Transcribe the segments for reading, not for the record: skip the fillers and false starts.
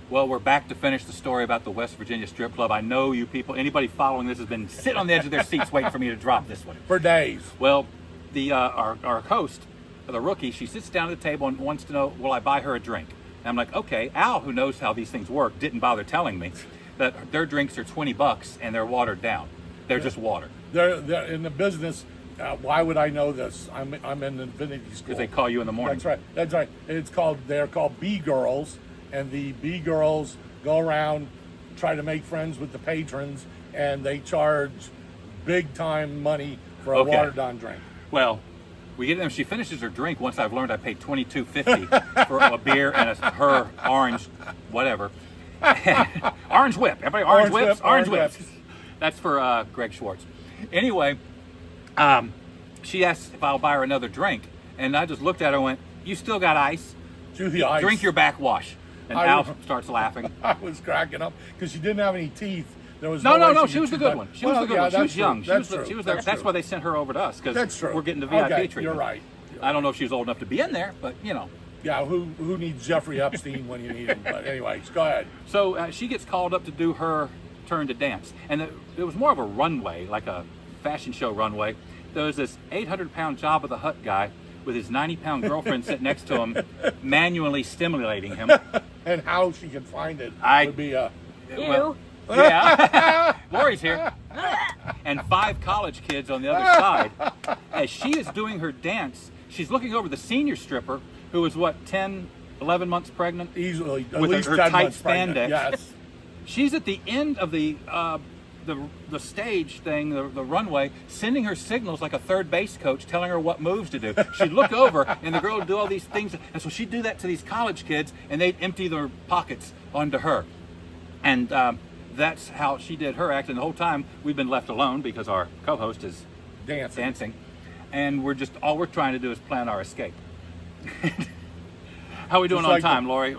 Well, we're back to finish the story about the West Virginia Strip Club. I know you people, anybody following this has been sitting on the edge of their seats waiting for me to drop this one. For days. Well, our host, the rookie, she sits down at the table and wants to know, will I buy her a drink? And I'm like, okay. Al, who knows how these things work, didn't bother telling me that their drinks are $20 and they're watered down. They're just water. They're in the business. Why would I know this? I'm in the Infinity School. Because they call you in the morning. That's right. They're called B girls, and the B girls go around, try to make friends with the patrons, and they charge big time money for a watered down drink. Well, we get them. She finishes her drink. Once I've learned I paid $22.50 for a beer and her orange, whatever, orange whip. Everybody, orange whips. That's for Greg Schwartz. Anyway, she asked if I'll buy her another drink, and I just looked at her and went, "You still got ice? Drink your backwash." And Al starts laughing. I was cracking up because she didn't have any teeth. There was no. She was the good one. She was the good one. She was young. She was there. That's why they sent her over to us, because we're getting the VIP treatment. You're right. I don't know if she was old enough to be in there, but you know. Yeah, who needs Jeffrey Epstein when you need him? But anyways, go ahead. So she gets called up to do her turn to dance, and it was more of a runway, like a fashion show runway. There was this 800-pound Jabba the Hutt guy with his 90-pound girlfriend sitting next to him, manually stimulating him. And how she can find it would be a... Well, yeah. Lori's here. And 5 college kids on the other side. As she is doing her dance, she's looking over the senior stripper, who was, 10, 11 months pregnant? Easily. At with least her 10 tight months pregnant. spandex. Yes. She's at the end of the stage thing, the runway, sending her signals like a third base coach, telling her what moves to do. She'd look over, and the girl would do all these things, and so she'd do that to these college kids, and they'd empty their pockets onto her. And that's how she did her act, and the whole time we've been left alone because our co-host is dancing. And all we're trying to do is plan our escape. How are we doing on time, Lori?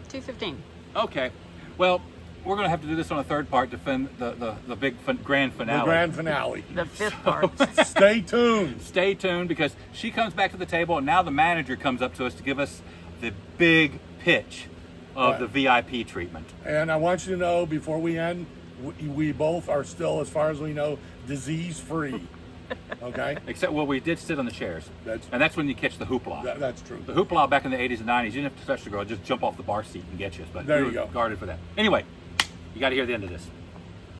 2:15. Okay. Well, we're going to have to do this on a third part to defend the big grand finale. The grand finale. The 5th part. Stay tuned. Stay tuned, because she comes back to the table, and now the manager comes up to us to give us the big pitch of the VIP treatment. And I want you to know, before we end, we both are still, as far as we know, disease-free. Okay? Except, we did sit on the chairs. And that's when you catch the hoopla. That's true. The hoopla back in the 80s and 90s, you didn't have to touch the girl, just jump off the bar seat and get you. But there we you go. Guarded for that. Anyway, you got to hear the end of this.